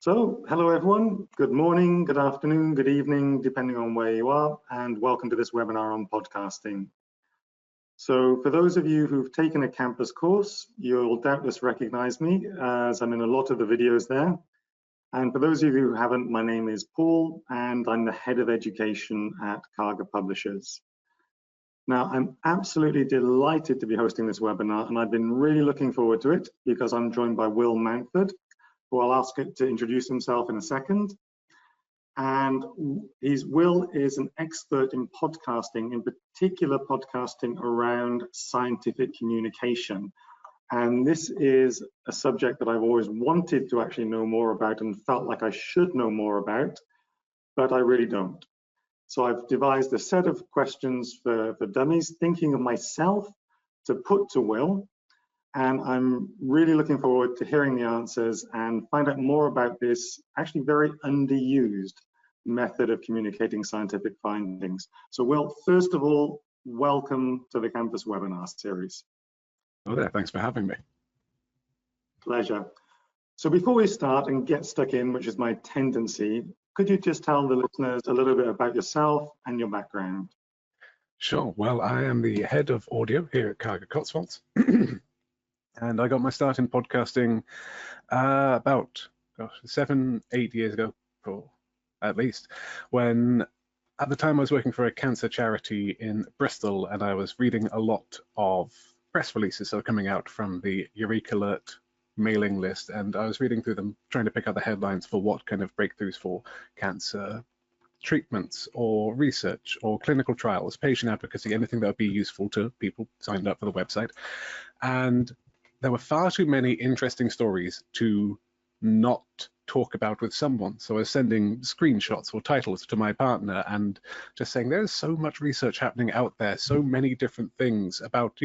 So, hello everyone, good morning, good afternoon, good evening, depending on where you are, and welcome to this webinar on podcasting. So for those of you who've taken a campus course, you'll doubtless recognize me as I'm in a lot of the videos there. And for those of you who haven't, my name is Paul, and I'm the Head of Education at Karga Publishers. Now, I'm absolutely delighted to be hosting this webinar, and I've been really looking forward to it because I'm joined by Will Mountford, who I'll ask to introduce himself in a second. And Will is an expert in podcasting, in particular podcasting around scientific communication. And this is a subject that I've always wanted to actually know more about and felt like I should know more about, but I really don't. So I've devised a set of questions for dummies, thinking of myself to put to Will. And I'm really looking forward to hearing the answers and find out more about this actually very underused method of communicating scientific findings. So Will, first of all, welcome to the campus webinar series. Oh there, thanks for having me. Pleasure. So before we start and get stuck in, which is my tendency, could you just tell the listeners a little bit about yourself and your background? Sure, well, I am the head of audio here at Karga Cotswolds. And I got my start in podcasting about 7-8 years ago, or at least, when at the time I was working for a cancer charity in Bristol, and I was reading a lot of press releases that were coming out from the Eureka Alert mailing list, and I was reading through them, trying to pick out the headlines for what kind of breakthroughs for cancer treatments or research or clinical trials, patient advocacy, anything that would be useful to people signed up for the website. And there were far too many interesting stories to not talk about with someone. So I was sending screenshots or titles to my partner and just saying, there's so much research happening out there, so many different things about,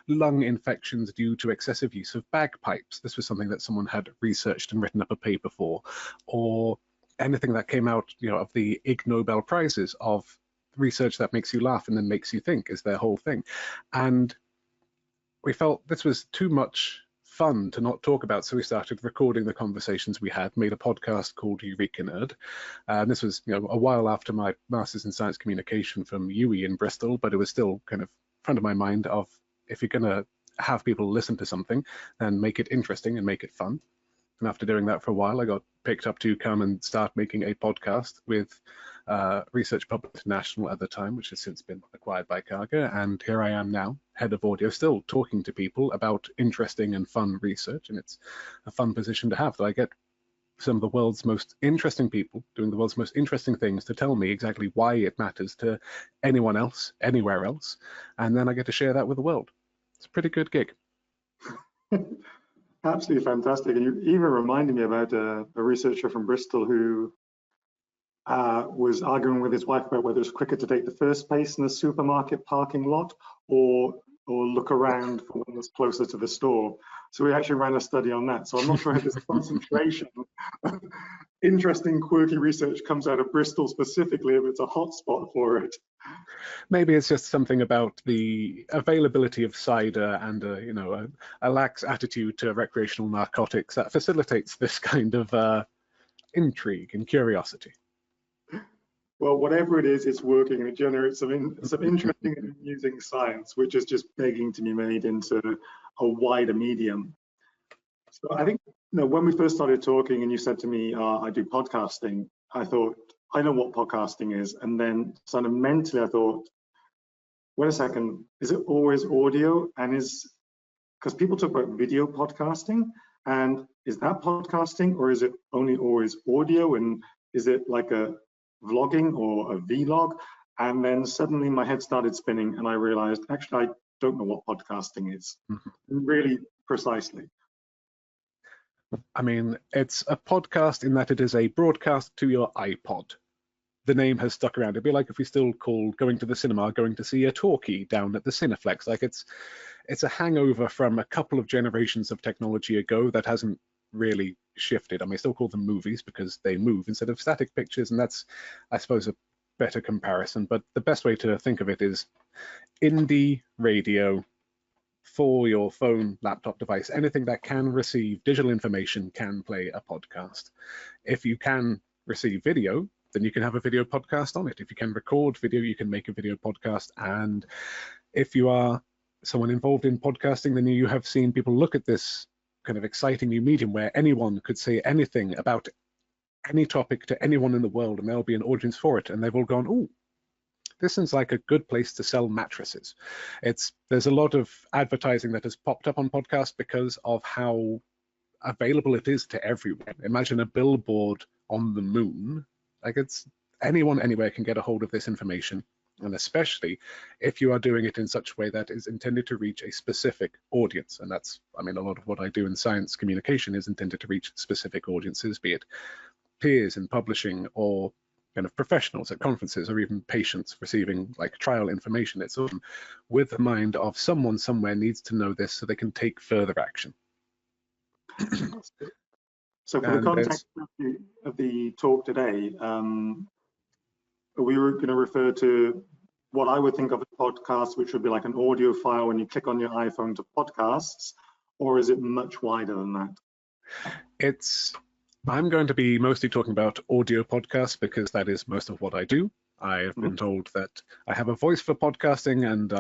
lung infections due to excessive use of bagpipes. This was something that someone had researched and written up a paper for, or anything that came out, of the Ig Nobel Prizes, of research that makes you laugh and then makes you think is their whole thing. And we felt this was too much fun to not talk about, so we started recording the conversations we had, made a podcast called Eureka Nerd. This was a while after my Masters in Science Communication from UWE in Bristol, but it was still kind of front of my mind of, if you're going to have people listen to something, then make it interesting and make it fun. And after doing that for a while, I got picked up to come and start making a podcast with Research Pub International at the time, which has since been acquired by Karga. And here I am now, head of audio, still talking to people about interesting and fun research. And it's a fun position to have, that I get some of the world's most interesting people doing the world's most interesting things to tell me exactly why it matters to anyone else, anywhere else. And then I get to share that with the world. It's a pretty good gig. Absolutely fantastic. And you even reminded me about a researcher from Bristol who was arguing with his wife about whether it's quicker to take the first place in the supermarket parking lot or look around for one that's closer to the store. So we actually ran a study on that. So I'm not sure if this concentration of interesting, quirky research comes out of Bristol specifically, if it's a hot spot for it. Maybe it's just something about the availability of cider and a lax attitude to recreational narcotics that facilitates this kind of intrigue and curiosity. Well, whatever it is, it's working, and it generates some interesting and amusing science, which is just begging to be made into a wider medium. So I think, when we first started talking and you said to me, I do podcasting, I thought, I know what podcasting is. And then sort of mentally, I thought, wait a second, is it always audio? And because people talk about video podcasting, and is that podcasting, or is it only always audio? And is it like a vlogging or a vlog? And then suddenly my head started spinning and I realized, actually, I don't know what podcasting is, really precisely. I mean, it's a podcast in that it is a broadcast to your iPod. The name has stuck around. It'd be like if we still called going to the cinema, going to see a talkie down at the Cineplex. Like it's a hangover from a couple of generations of technology ago that hasn't really shifted. I mean, I still call them movies because they move instead of static pictures, and that's, I suppose, a better comparison. But the best way to think of it is indie radio for your phone, laptop device, anything that can receive digital information can play a podcast. If you can receive video, then you can have a video podcast on it. If you can record video, you can make a video podcast. And if you are someone involved in podcasting, then you have seen people look at this kind of exciting new medium where anyone could say anything about any topic to anyone in the world, and there'll be an audience for it. And they've all gone, oh, this seems like a good place to sell mattresses. There's a lot of advertising that has popped up on podcasts because of how available it is to everyone. Imagine a billboard on the moon. Like, it's anyone anywhere can get a hold of this information, and especially if you are doing it in such a way that is intended to reach a specific audience. And that's, I mean, a lot of what I do in science communication is intended to reach specific audiences, be it peers in publishing or kind of professionals at conferences, or even patients receiving like trial information. It's all with the mind of someone somewhere needs to know this so they can take further action. So for the context of the talk today, we were going to refer to what I would think of as podcasts, which would be like an audio file when you click on your iPhone to podcasts, or is it much wider than that? I'm going to be mostly talking about audio podcasts because that is most of what I do. I have been told that I have a voice for podcasting, and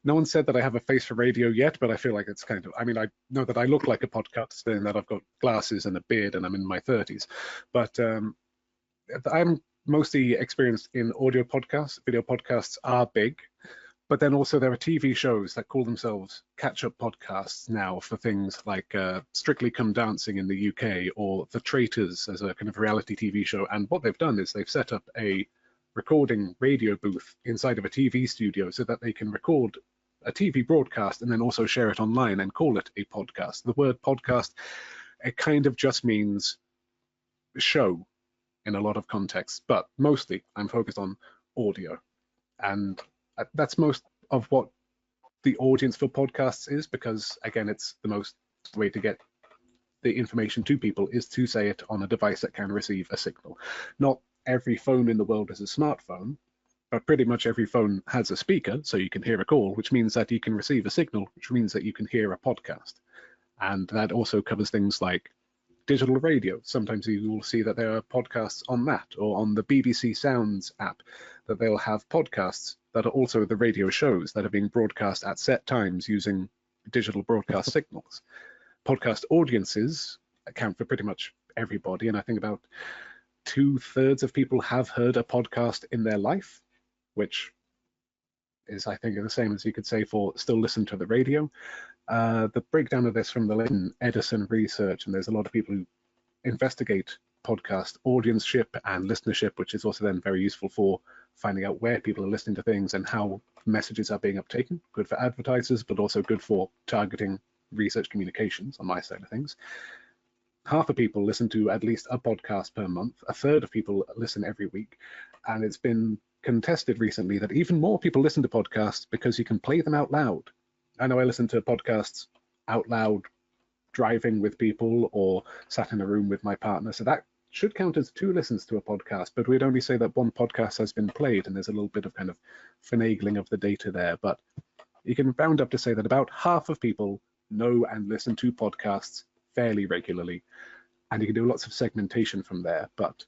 no one said that I have a face for radio yet, but I feel like it's kind of, I mean, I know that I look like a podcaster in that I've got glasses and a beard and I'm in my 30s, but I'm mostly experienced in audio podcasts. Video podcasts are big, but then also there are TV shows that call themselves catch-up podcasts now for things like Strictly Come Dancing in the UK, or The Traitors as a kind of reality TV show. And what they've done is they've set up a recording radio booth inside of a TV studio so that they can record a TV broadcast and then also share it online and call it a podcast. The word podcast, it kind of just means show in a lot of contexts, but mostly I'm focused on audio. And that's most of what the audience for podcasts is, because again, it's the most way to get the information to people is to say it on a device that can receive a signal. Not every phone in the world is a smartphone, but pretty much every phone has a speaker, so you can hear a call, which means that you can receive a signal, which means that you can hear a podcast. And that also covers things like digital radio. Sometimes you will see that there are podcasts on that, or on the BBC Sounds app, that they'll have podcasts that are also the radio shows that are being broadcast at set times using digital broadcast signals. Podcast audiences account for pretty much everybody, and I think about 2/3 of people have heard a podcast in their life, which is, I think, the same as you could say for still listen to the radio. The breakdown of this from the Edison research, and there's a lot of people who investigate podcast audienceship and listenership, which is also then very useful for finding out where people are listening to things and how messages are being uptaken. Good for advertisers, but also good for targeting research communications on my side of things. Half of people listen to at least a podcast per month. 1/3 of people listen every week. And it's been contested recently that even more people listen to podcasts because you can play them out loud. I know I listen to podcasts out loud driving with people or sat in a room with my partner. So that should count as 2 listens to a podcast, but we'd only say that 1 podcast has been played, and there's a little bit of kind of finagling of the data there. But you can round up to say that about half of people know and listen to podcasts fairly regularly, and you can do lots of segmentation from there. But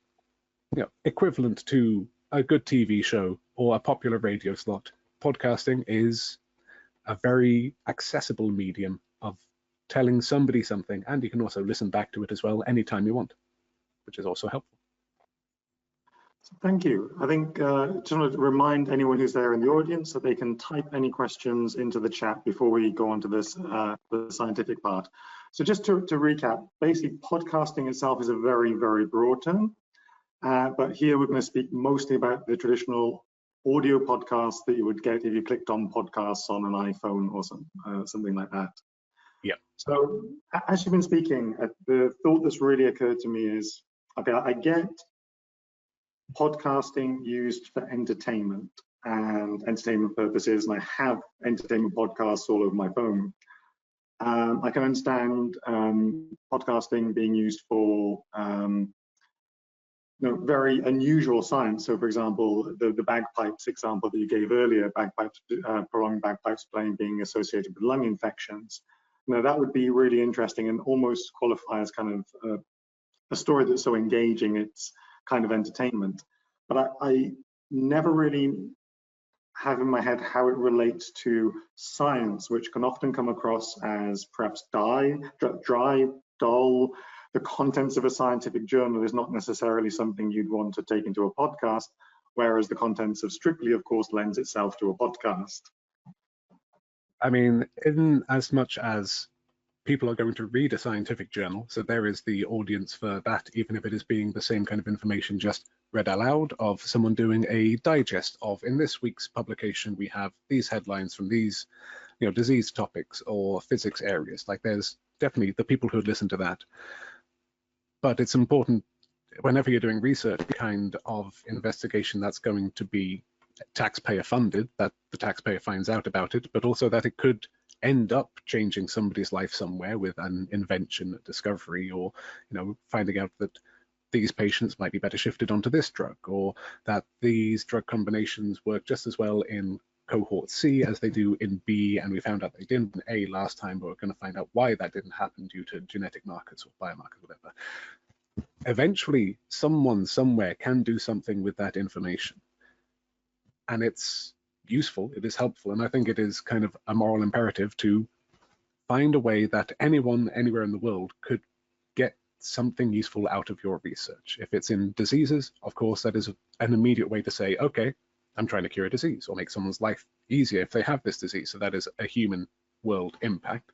equivalent to a good TV show or a popular radio slot, podcasting is a very accessible medium of telling somebody something, and you can also listen back to it as well anytime you want, which is also helpful. Thank you. I think just want to remind anyone who's there in the audience that they can type any questions into the chat before we go on to this the scientific part. So just to recap, basically podcasting itself is a very, very broad term, but here we're going to speak mostly about the traditional audio podcasts that you would get if you clicked on podcasts on an iPhone or something like that. Yeah. So as you've been speaking, the thought that's really occurred to me is, okay, I get podcasting used for entertainment and entertainment purposes, and I have entertainment podcasts all over my phone. I can understand podcasting being used for very unusual science. So, for example, the bagpipes example that you gave earlier, prolonged bagpipes playing being associated with lung infections. That would be really interesting and almost qualify as kind of a story that's so engaging it's kind of entertainment. But I never really have in my head how it relates to science, which can often come across as perhaps dry, dull. The contents of a scientific journal is not necessarily something you'd want to take into a podcast, whereas the contents of Strictly, of course, lends itself to a podcast. I mean, in as much as people are going to read a scientific journal, so there is the audience for that, even if it is being the same kind of information just read aloud of someone doing a digest of, in this week's publication, we have these headlines from these, disease topics or physics areas. Like, there's definitely the people who would listen to that. But it's important whenever you're doing research kind of investigation that's going to be taxpayer funded, that the taxpayer finds out about it, but also that it could end up changing somebody's life somewhere with an invention, a discovery, or finding out that these patients might be better shifted onto this drug, or that these drug combinations work just as well in cohort C as they do in B, and we found out they didn't in A last time, but we're going to find out why that didn't happen due to genetic markers or biomarkers, whatever. Eventually, someone somewhere can do something with that information, and it's useful, it is helpful, and I think it is kind of a moral imperative to find a way that anyone anywhere in the world could get something useful out of your research. If it's in diseases, of course, that is an immediate way to say, okay, I'm trying to cure a disease or make someone's life easier if they have this disease. So that is a human world impact.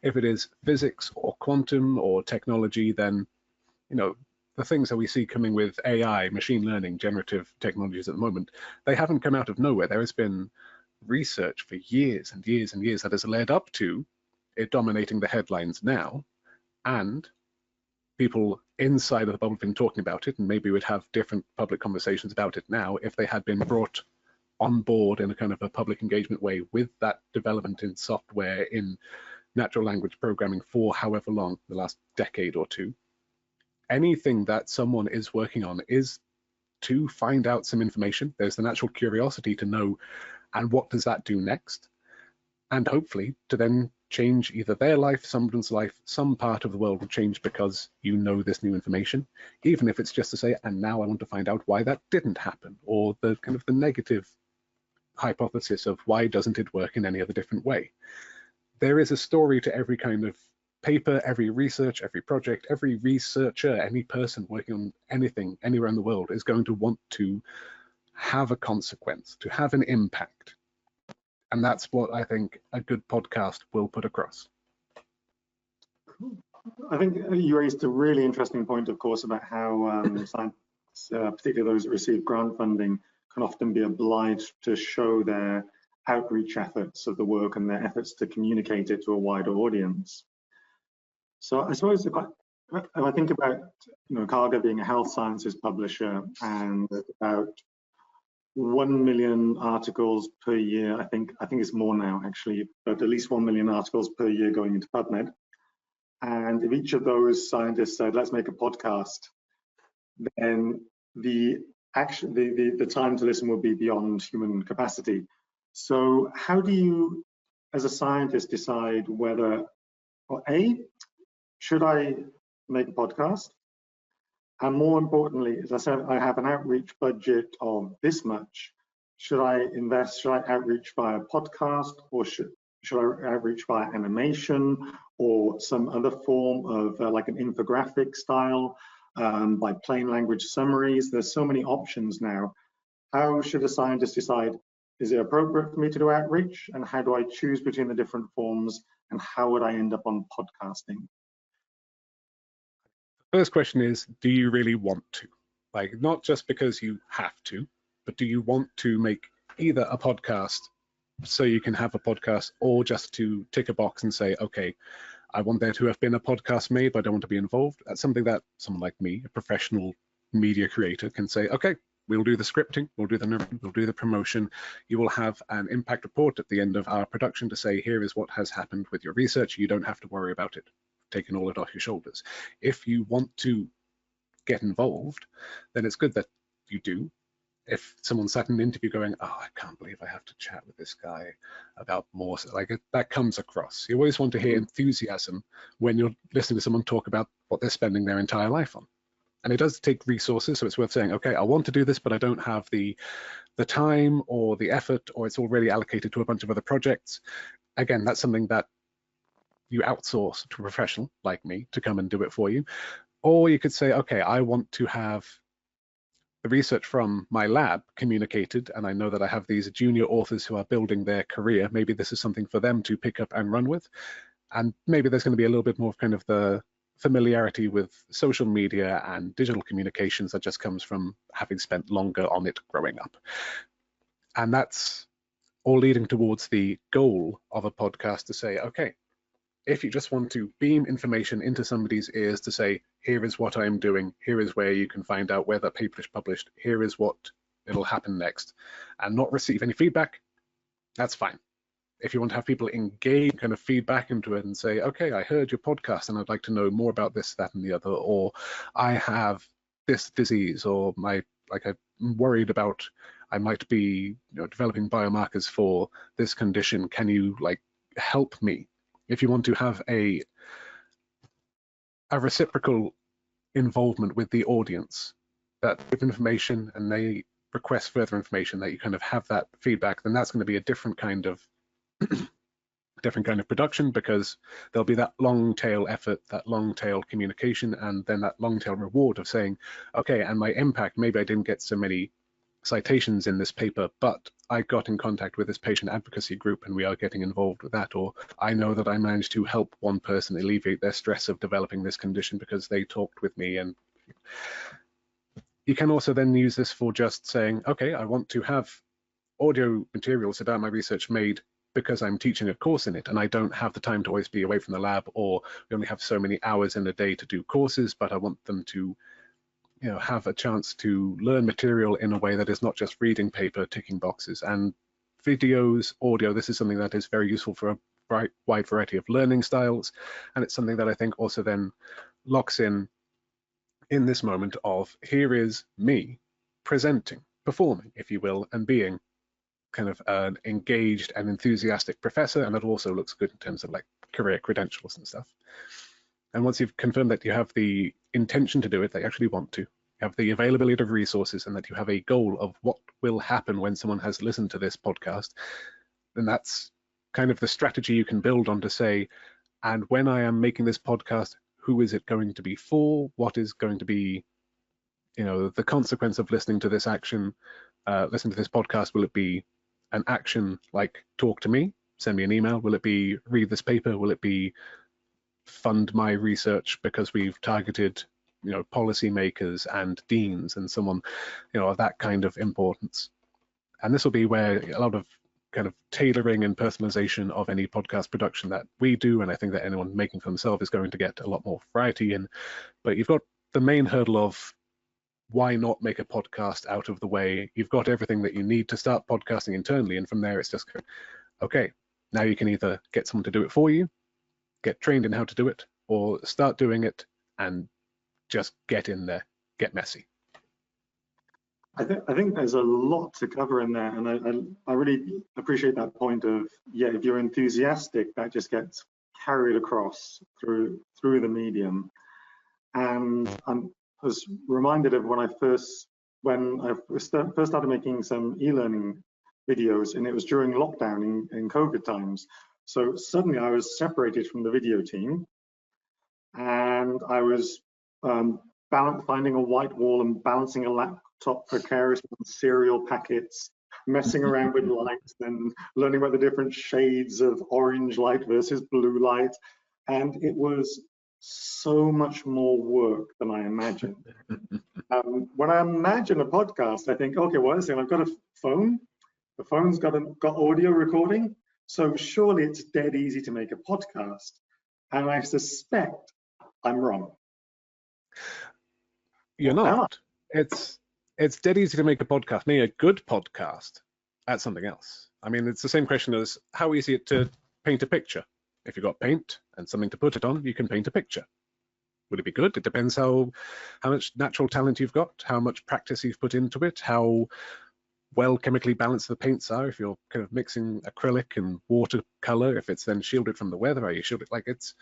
If it is physics or quantum or technology, then, the things that we see coming with AI, machine learning, generative technologies at the moment, they haven't come out of nowhere. There has been research for years and years and years that has led up to it dominating the headlines now, and people inside of the bubble have been talking about it, and maybe we'd have different public conversations about it now if they had been brought on board in a kind of a public engagement way with that development in software, in natural language programming for however long, the last decade or two. Anything that someone is working on is to find out some information. There's the natural curiosity to know, and what does that do next? And hopefully to then change either their life, someone's life, some part of the world will change because you know this new information, even if it's just to say, and now I want to find out why that didn't happen, or the kind of the negative hypothesis of why doesn't it work in any other different way. There is a story to every kind of paper, every research, every project, every researcher, any person working on anything anywhere in the world is going to want to have a consequence, to have an impact. And that's what I think a good podcast will put across. I think you raised a really interesting point, of course, about how scientists, particularly those that receive grant funding, can often be obliged to show their outreach efforts of the work and their efforts to communicate it to a wider audience. So I suppose if I think about Karga being a health sciences publisher and about 1 million articles per year, I think it's more now actually, but at least 1 million articles per year going into PubMed. And if each of those scientists said, let's make a podcast, then the time to listen will be beyond human capacity. So how do you, as a scientist, decide whether, or A, should I make a podcast? And more importantly, as I said, I have an outreach budget of this much. Should I outreach via podcast, or should I outreach via animation or some other form of like an infographic style, by plain language summaries? There's so many options now. How should a scientist decide, is it appropriate for me to do outreach? And how do I choose between the different forms? And how would I end up on podcasting? First question is, do you really want to? Like, not just because you have to, but do you want to make either a podcast so you can have a podcast, or just to tick a box and say, okay, I want there to have been a podcast made, but I don't want to be involved? That's something that someone like me, a professional media creator, can say, okay, we'll do the scripting, we'll do the promotion. You will have an impact report at the end of our production to say, here is what has happened with your research. You don't have to worry about it, taking all it off your shoulders. If you want to get involved, then it's good that you do. If someone sat in an interview going, oh, I can't believe I have to chat with this guy about more, like that comes across. You always want to hear enthusiasm when you're listening to someone talk about what they're spending their entire life on. And it does take resources, so it's worth saying, okay, I want to do this, but I don't have the time or the effort, or it's already allocated to a bunch of other projects. Again, that's something that you outsource to a professional like me to come and do it for you. Or you could say, okay, I want to have the research from my lab communicated, and I know that I have these junior authors who are building their career. Maybe this is something for them to pick up and run with. And maybe there's going to be a little bit more of kind of the familiarity with social media and digital communications that just comes from having spent longer on it growing up. And that's all leading towards the goal of a podcast to say, okay, if you just want to beam information into somebody's ears to say, here is what I'm doing, here is where you can find out where that paper is published, here is what it'll happen next, and not receive any feedback, that's fine. If you want to have people engage, kind of feedback into it and say, okay, I heard your podcast and I'd like to know more about this, that, and the other, or I have this disease, or I'm worried about, I might be developing biomarkers for this condition, can you help me? If you want to have a reciprocal involvement with the audience, that give information and they request further information, that you kind of have that feedback, then that's going to be a different kind of production, because there'll be that long tail effort, that long tail communication, and then that long tail reward of saying, okay, and my impact, maybe I didn't get so many citations in this paper, but I got in contact with this patient advocacy group and we are getting involved with that, or I know that I managed to help one person alleviate their stress of developing this condition because they talked with me. And you can also then use this for just saying, okay, I want to have audio materials about my research made because I'm teaching a course in it and I don't have the time to always be away from the lab, or we only have so many hours in a day to do courses, but I want them to have a chance to learn material in a way that is not just reading paper, ticking boxes. And videos, audio, this is something that is very useful for a wide variety of learning styles. And it's something that I think also then locks in this moment of, here is me presenting, performing, if you will, and being kind of an engaged and enthusiastic professor. And it also looks good in terms of career credentials and stuff. And once you've confirmed that you have the intention to do it, that you actually want to, have the availability of resources, and that you have a goal of what will happen when someone has listened to this podcast, then that's kind of the strategy you can build on to say, and when I am making this podcast, who is it going to be for? What is going to be, the consequence of listening to this action, listening to this podcast? Will it be an action like talk to me, send me an email? Will it be read this paper? Will it be fund my research because we've targeted policymakers and deans and someone of that kind of importance? And this will be where a lot of kind of tailoring and personalization of any podcast production that we do, and I think that anyone making for themselves, is going to get a lot more variety in. But you've got the main hurdle of why not make a podcast out of the way. You've got everything that you need to start podcasting internally, and from there it's just okay, now you can either get someone to do it for you, get trained in how to do it, or start doing it and just get in there, get messy. I think there's a lot to cover in there, and I really appreciate that point of, if you're enthusiastic, that just gets carried across through the medium. And I was reminded of when I first started making some e-learning videos, and it was during lockdown in COVID times. So suddenly I was separated from the video team, and I was finding a white wall and balancing a laptop precariously on serial packets, messing around with lights and learning about the different shades of orange light versus blue light. And it was so much more work than I imagined. When I imagine a podcast, I think, okay, well, I've got a phone. The phone's got audio recording. So surely it's dead easy to make a podcast. And I suspect I'm wrong. You're not. It's dead easy to make a podcast. Make a good podcast at something else. I mean, it's the same question as how easy it to paint a picture. If you've got paint and something to put it on, you can paint a picture. Would it be good? It depends how much natural talent you've got, how much practice you've put into it, how well chemically balanced the paints are. If you're kind of mixing acrylic and watercolor, if it's then shielded from the weather, are you shielded? Like, it's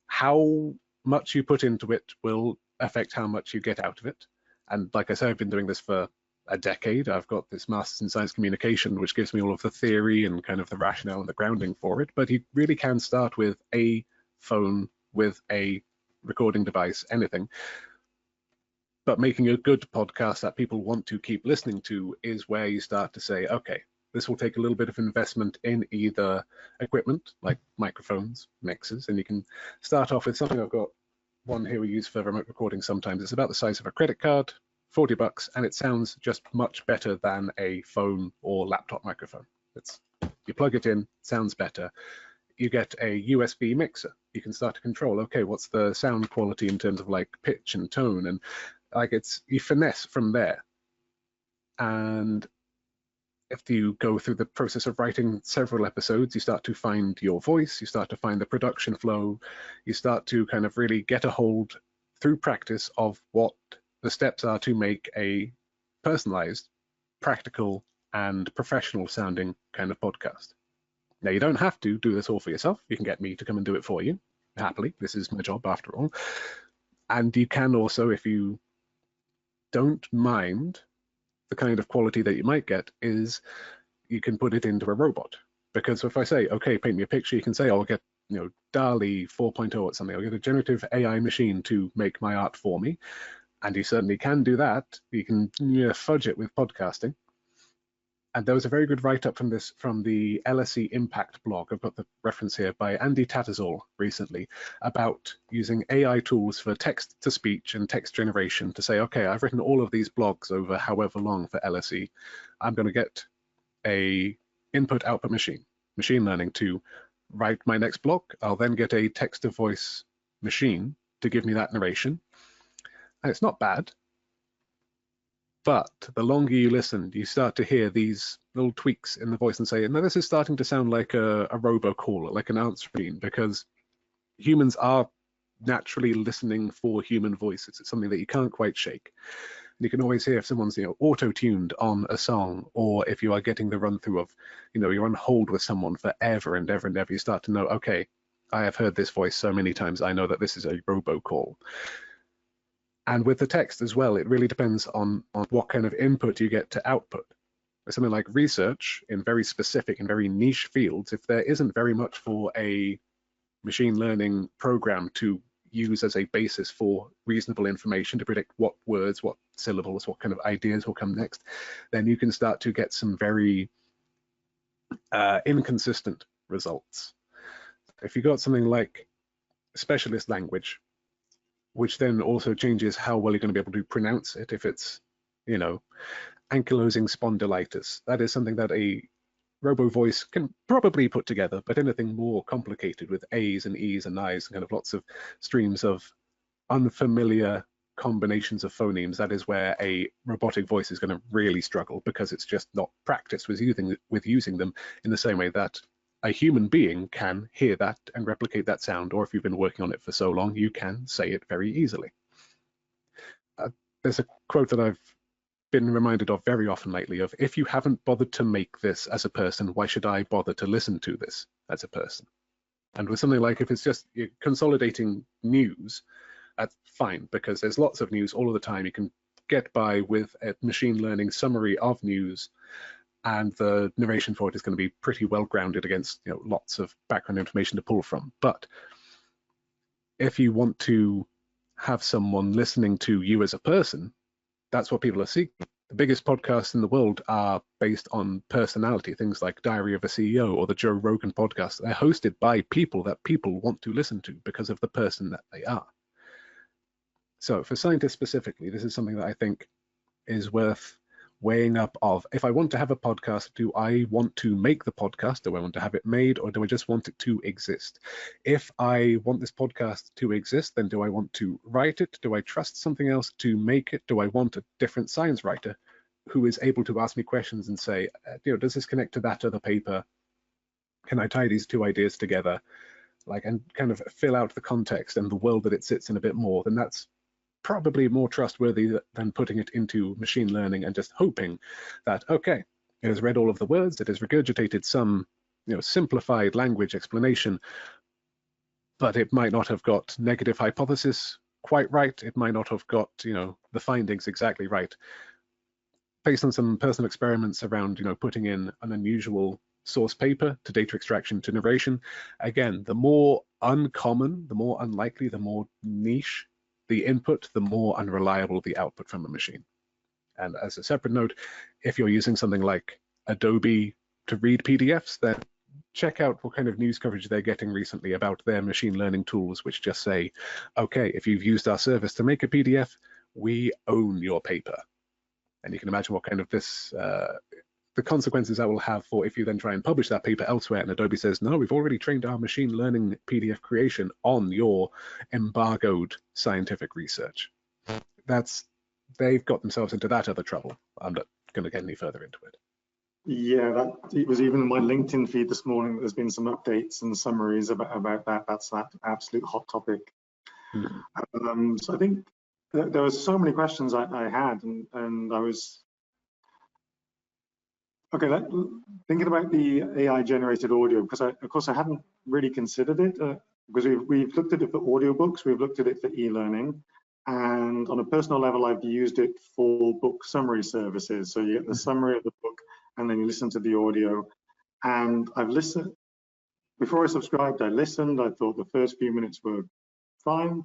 how much you put into it will affect how much you get out of it. And like I said, I've been doing this for a decade. I've got this master's in science communication, which gives me all of the theory and kind of the rationale and the grounding for it. But you really can start with a phone, with a recording device, anything. But making a good podcast that people want to keep listening to is where you start to say, okay, this will take a little bit of investment in either equipment, like microphones, mixers, and you can start off with something. I've got one here we use for remote recording sometimes. It's about the size of a credit card, $40, and it sounds just much better than a phone or laptop microphone. You plug it in, sounds better. You get a USB mixer. You can start to control, okay, what's the sound quality in terms of like pitch and tone, and like you finesse from there. And if you go through the process of writing several episodes, you start to find your voice, you start to find the production flow, you start to kind of really get a hold through practice of what the steps are to make a personalized, practical, and professional sounding kind of podcast. Now, you don't have to do this all for yourself. You can get me to come and do it for you, happily. This is my job after all. And you can also, if you don't mind the kind of quality that you might get, is you can put it into a robot. Because if I say, okay, paint me a picture, you can say, I'll get, DALL-E 4.0 or something. I'll get a generative AI machine to make my art for me. And you certainly can do that. You can fudge it with podcasting. And there was a very good write-up from the LSE Impact blog. I've got the reference here by Andy Tattersall recently about using AI tools for text-to-speech and text generation to say, okay, I've written all of these blogs over however long for LSE. I'm going to get a input-output machine learning to write my next blog. I'll then get a text-to-voice machine to give me that narration. And it's not bad. But the longer you listen, you start to hear these little tweaks in the voice and say, no, this is starting to sound like a robocaller, like an answer machine, because humans are naturally listening for human voices. It's something that you can't quite shake. And you can always hear if someone's auto-tuned on a song, or if you are getting the run-through of, you're on hold with someone forever and ever and ever, you start to know, okay, I have heard this voice so many times, I know that this is a robocall. And with the text as well, it really depends on what kind of input you get to output. For something like research in very specific and very niche fields, if there isn't very much for a machine learning program to use as a basis for reasonable information to predict what words, what syllables, what kind of ideas will come next, then you can start to get some very inconsistent results. If you got something like specialist language, which then also changes how well you're going to be able to pronounce it. If it's, ankylosing spondylitis, that is something that a robo voice can probably put together, but anything more complicated with A's and E's and I's and kind of lots of streams of unfamiliar combinations of phonemes, that is where a robotic voice is going to really struggle, because it's just not practiced with using them in the same way that a human being can hear that and replicate that sound, or if you've been working on it for so long, you can say it very easily. There's a quote that I've been reminded of very often lately of, if you haven't bothered to make this as a person, why should I bother to listen to this as a person? And with something like, if it's just you're consolidating news, that's fine, because there's lots of news all of the time. You can get by with a machine learning summary of news, and the narration for it is going to be pretty well grounded against lots of background information to pull from. But if you want to have someone listening to you as a person, that's what people are seeking. The biggest podcasts in the world are based on personality, things like Diary of a CEO or the Joe Rogan podcast. They're hosted by people that people want to listen to because of the person that they are. So for scientists specifically, this is something that I think is worth weighing up of, if I want to have a podcast, do I want to make the podcast? Do I want to have it made, or do I just want it to exist? If I want this podcast to exist, then do I want to write it? Do I trust something else to make it? Do I want a different science writer who is able to ask me questions and say, does this connect to that other paper? Can I tie these two ideas together? and kind of fill out the context and the world that it sits in a bit more, then that's probably more trustworthy than putting it into machine learning and just hoping that, okay, it has read all of the words, it has regurgitated some simplified language explanation, but it might not have got negative hypothesis quite right. It might not have got the findings exactly right. Based on some personal experiments around putting in an unusual source paper to data extraction to narration, again, the more uncommon, the more unlikely, the more niche the input, the more unreliable the output from a machine. And as a separate note, if you're using something like Adobe to read PDFs, then check out what kind of news coverage they're getting recently about their machine learning tools, which just say, okay, if you've used our service to make a PDF, we own your paper. And you can imagine what kind of the consequences that will have for if you then try and publish that paper elsewhere and Adobe says, no, we've already trained our machine learning PDF creation on your embargoed scientific research. They've got themselves into that other trouble. I'm not going to get any further into it. Yeah, it was even in my LinkedIn feed this morning. There's been some updates and summaries about that. That's that absolute hot topic. Mm-hmm. So I think there were so many questions I had, and I was thinking about the AI generated audio, because of course I hadn't really considered it, because we've looked at it for audiobooks, we've looked at it for e-learning, and on a personal level I've used it for book summary services. So you get the summary of the book and then you listen to the audio. And I've listened, before I subscribed, I listened, I thought the first few minutes were fine,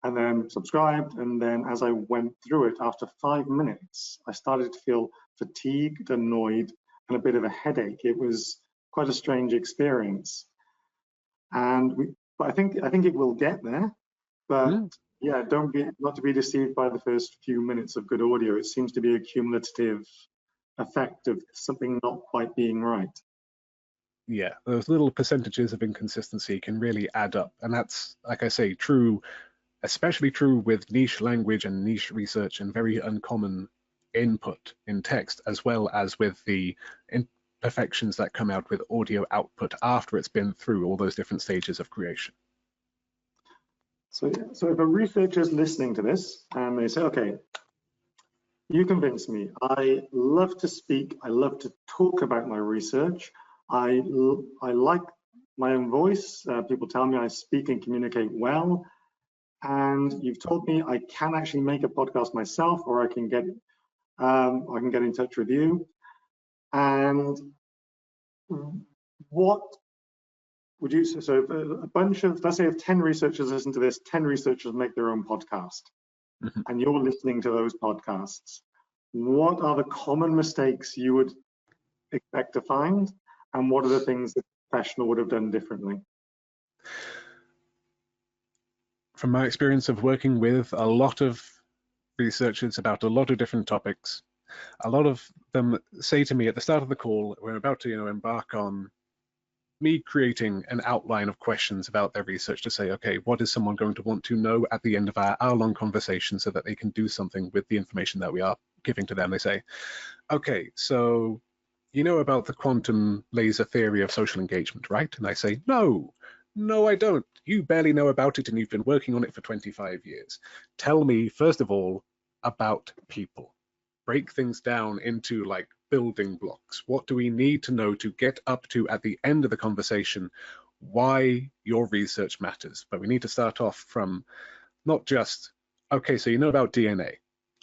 and then subscribed, and then as I went through it, after 5 minutes, I started to feel fatigued, annoyed, and a bit of a headache. It was quite a strange experience. And but I think it will get there. But yeah, not to be deceived by the first few minutes of good audio. It seems to be a cumulative effect of something not quite being right. Yeah, those little percentages of inconsistency can really add up, and that's, like I say, true. Especially true with niche language and niche research and very uncommon input in text, as well as with the imperfections that come out with audio output after it's been through all those different stages of creation. So if a researcher's listening to this and they say, okay, you convinced me. I love to speak. I love to talk about my research. I like my own voice. People tell me I speak and communicate well. And you've told me I can actually make a podcast myself, or I can get in touch with you. And what would you say? So a bunch of, let's say, if 10 researchers listen to this, 10 researchers make their own podcast, and you're listening to those podcasts. What are the common mistakes you would expect to find, and what are the things that a professional would have done differently? From my experience of working with a lot of researchers about a lot of different topics, a lot of them say to me at the start of the call, we're about to embark on me creating an outline of questions about their research to say, okay, what is someone going to want to know at the end of our hour-long conversation so that they can do something with the information that we are giving to them. They say, okay, so you know about the quantum laser theory of social engagement, right? And I say, no, I don't. You barely know about it and you've been working on it for 25 years. Tell me, first of all, about people. Break things down into like building blocks. What do we need to know to get up to at the end of the conversation why your research matters? But we need to start off from not just, okay, so you know about DNA.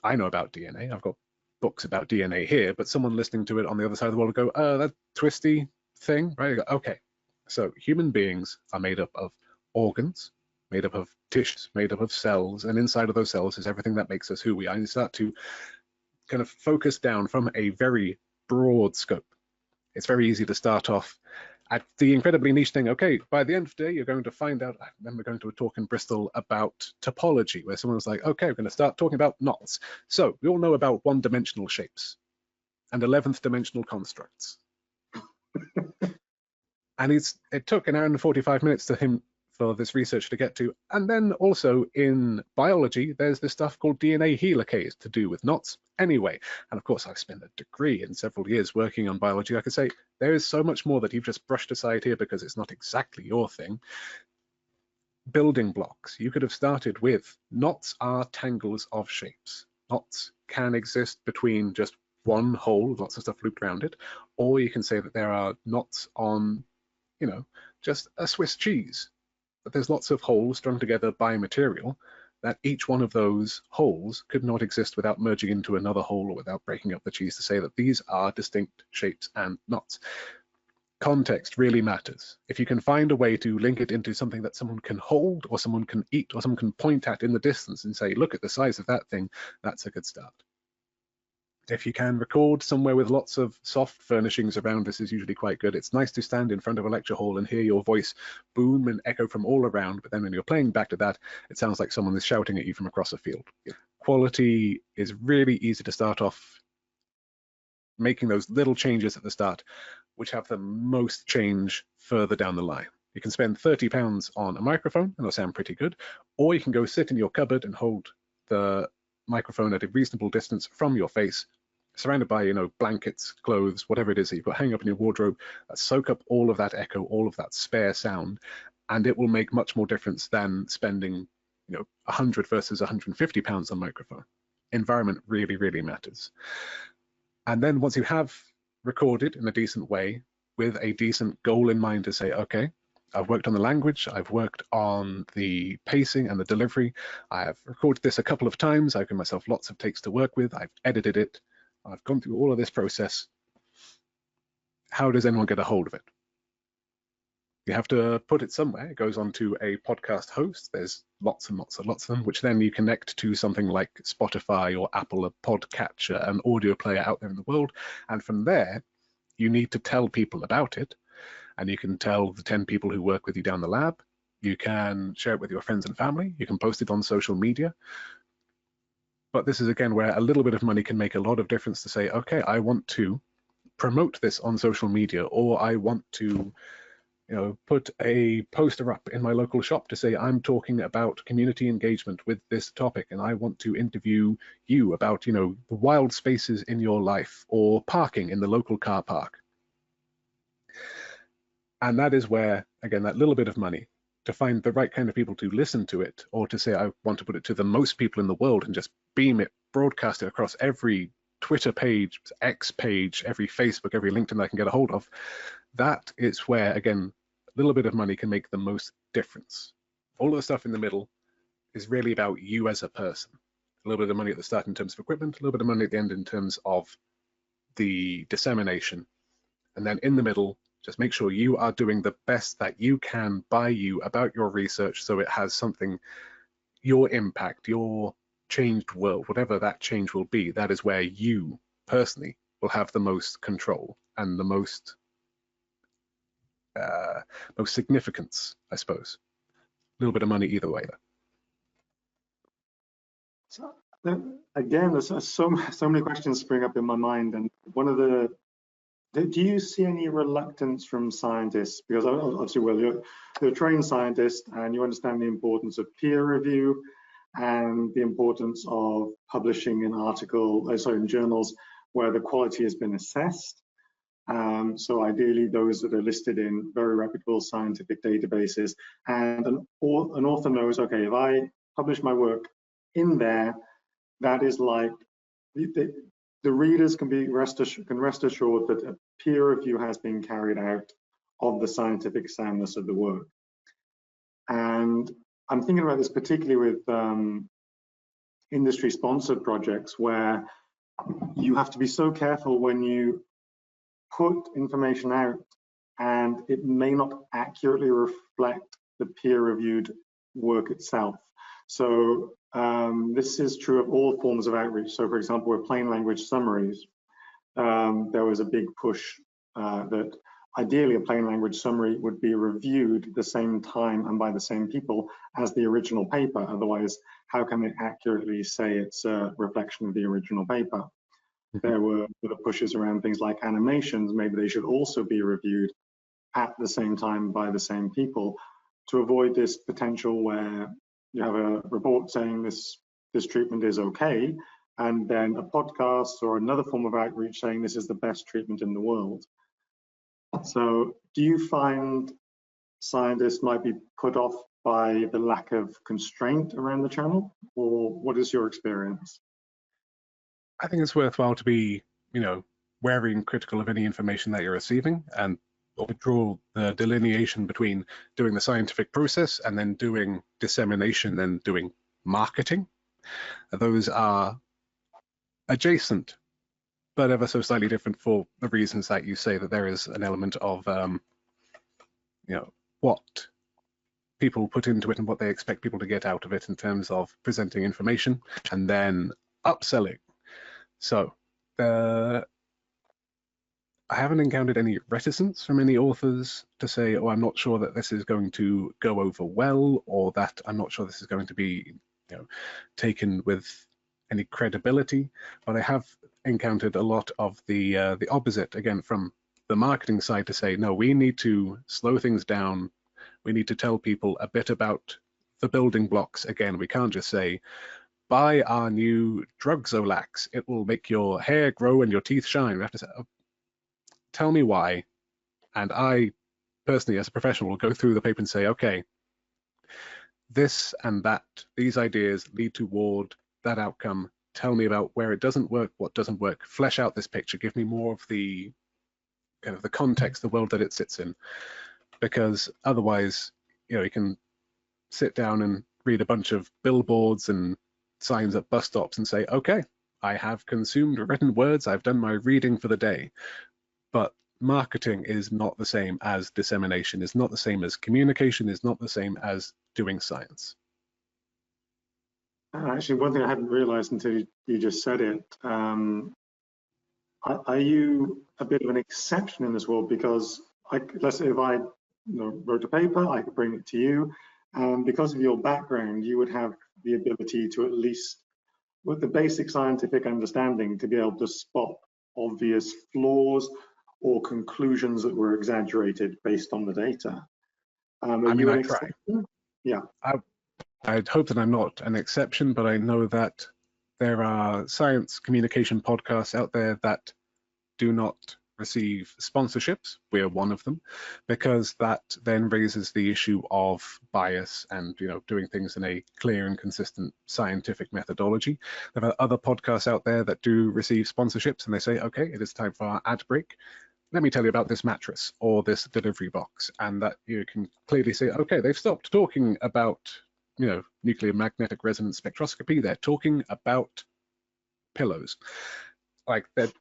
I know about DNA. I've got books about DNA here, but someone listening to it on the other side of the world will go, that twisty thing, right? Go, okay, so human beings are made up of organs, made up of tissues, made up of cells, and inside of those cells is everything that makes us who we are. And you start to kind of focus down from a very broad scope. It's very easy to start off at the incredibly niche thing. Okay, by the end of the day, you're going to find out. I remember going to a talk in Bristol about topology, where someone was like, okay, we're going to start talking about knots. So we all know about one-dimensional shapes and 11th dimensional constructs. And it took an hour and 45 minutes to him for this research to get to. And then also in biology, there's this stuff called DNA helicase to do with knots anyway. And of course, I've spent a degree in several years working on biology. I could say there is so much more that you've just brushed aside here because it's not exactly your thing. Building blocks. You could have started with knots are tangles of shapes. Knots can exist between just one hole, lots of stuff looped around it, or you can say that there are knots on, just a Swiss cheese. But there's lots of holes strung together by material that each one of those holes could not exist without merging into another hole or without breaking up the cheese, to say that these are distinct shapes and knots. Context really matters. If you can find a way to link it into something that someone can hold or someone can eat or someone can point at in the distance and say, look at the size of that thing, that's a good start. If you can record somewhere with lots of soft furnishings around, this is usually quite good. It's nice to stand in front of a lecture hall and hear your voice boom and echo from all around, but then when you're playing back to that, it sounds like someone is shouting at you from across a field. Quality is really easy to start off making those little changes at the start, which have the most change further down the line. You can spend £30 on a microphone, and it'll sound pretty good, or you can go sit in your cupboard and hold the microphone at a reasonable distance from your face, surrounded by, blankets, clothes, whatever it is that you've got hanging up in your wardrobe, that soak up all of that echo, all of that spare sound, and it will make much more difference than spending, 100 versus £150 on microphone. Environment really, really matters. And then once you have recorded in a decent way with a decent goal in mind to say, okay, I've worked on the language, I've worked on the pacing and the delivery, I have recorded this a couple of times, I've given myself lots of takes to work with, I've edited it, I've gone through all of this process. How does anyone get a hold of it? You have to put it somewhere. It goes onto a podcast host. There's lots and lots and lots of them, which then you connect to something like Spotify or Apple, a podcatcher, an audio player out there in the world. And from there, you need to tell people about it. And you can tell the 10 people who work with you down the lab. You can share it with your friends and family. You can post it on social media. But this is, again, where a little bit of money can make a lot of difference to say, okay, I want to promote this on social media, or I want to put a poster up in my local shop to say I'm talking about community engagement with this topic, and I want to interview you about, the wild spaces in your life or parking in the local car park. And that is where, again, that little bit of money to find the right kind of people to listen to it, or to say I want to put it to the most people in the world and just beam it, broadcast it across every Twitter page, X page, every Facebook, every LinkedIn I can get a hold of. That is where, again, a little bit of money can make the most difference. All of the stuff in the middle is really about you as a person. A little bit of money at the start in terms of equipment, a little bit of money at the end in terms of the dissemination. And then in the middle, just make sure you are doing the best that you can by you about your research, so it has something, your impact, your changed world, whatever that change will be, that is where you personally will have the most control and the most significance, I suppose. A little bit of money either way. So, again, there's so many questions spring up in my mind, and one of the, do you see any reluctance from scientists? Because obviously, well, you're a trained scientist and you understand the importance of peer review and the importance of publishing an article, in journals where the quality has been assessed. So ideally, those that are listed in very reputable scientific databases, and an author knows, okay, if I publish my work in there, that is like the readers can rest assured that a peer review has been carried out of the scientific soundness of the work. And I'm thinking about this particularly with industry-sponsored projects, where you have to be so careful when you put information out and it may not accurately reflect the peer-reviewed work itself. So this is true of all forms of outreach. So for example, with plain language summaries, there was a big push that ideally a plain language summary would be reviewed at the same time and by the same people as the original paper. Otherwise, how can they accurately say it's a reflection of the original paper? There were the pushes around things like animations. Maybe they should also be reviewed at the same time by the same people. to avoid this potential where you have a report saying this treatment is okay, and then a podcast or another form of outreach saying this is the best treatment in the world. So do you find scientists might be put off by the lack of constraint around the channel, or what is your experience? I think it's worthwhile to be, wary and critical of any information that you're receiving, and draw the delineation between doing the scientific process and then doing dissemination and doing marketing. Those are adjacent, but ever so slightly different for the reasons that you say, that there is an element of, what people put into it and what they expect people to get out of it in terms of presenting information and then upselling. So I haven't encountered any reticence from any authors to say, oh, I'm not sure that this is going to go over well, or that I'm not sure this is going to be taken with any credibility. But I have encountered a lot of the opposite, again, from the marketing side, to say, no, we need to slow things down. We need to tell people a bit about the building blocks. Again, we can't just say, buy our new drug Zolax. It will make your hair grow and your teeth shine. We have to say, oh, tell me why. And I personally, as a professional, will go through the paper and say, okay, this and that, these ideas lead toward that outcome. Tell me about where it doesn't work, what doesn't work. Flesh out this picture. Give me more of the kind of the context, the world that it sits in. Because otherwise, you can sit down and read a bunch of billboards and signs at bus stops and say, okay, I have consumed written words, I've done my reading for the day. But marketing is not the same as dissemination, is not the same as communication, is not the same as doing science. Actually, one thing I hadn't realized until you just said it, are you a bit of an exception in this world? Because let's say if I wrote a paper, I could bring it to you, and because of your background, you would have the ability to, at least with the basic scientific understanding, to be able to spot obvious flaws or conclusions that were exaggerated based on the data. I mean, I try. Yeah. I'd hope that I'm not an exception, but I know that there are science communication podcasts out there that do not receive sponsorships. We're one of them, because that then raises the issue of bias and doing things in a clear and consistent scientific methodology. There are other podcasts out there that do receive sponsorships, and they say, okay, it is time for our ad break. Let me tell you about this mattress or this delivery box, and that you can clearly see, okay, they've stopped talking about nuclear magnetic resonance spectroscopy. They're talking about pillows. Like the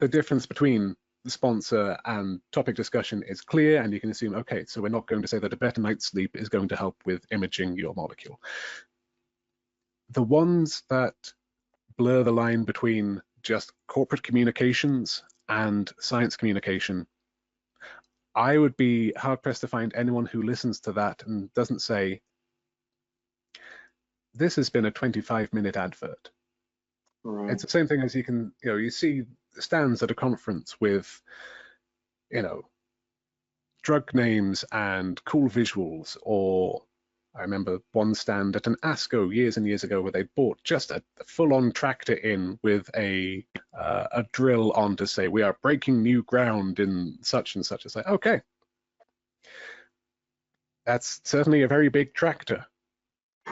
difference between the sponsor and topic discussion is clear, and you can assume, okay, so we're not going to say that a better night's sleep is going to help with imaging your molecule. The ones that blur the line between just corporate communications and science communication, I would be hard-pressed to find anyone who listens to that and doesn't say, this has been a 25-minute advert. Right. It's the same thing as you see stands at a conference with, drug names and cool visuals. Or I remember one stand at an ASCO years and years ago where they bought just a full-on tractor in with a drill on to say, we are breaking new ground in such and such. It's like, okay, that's certainly a very big tractor,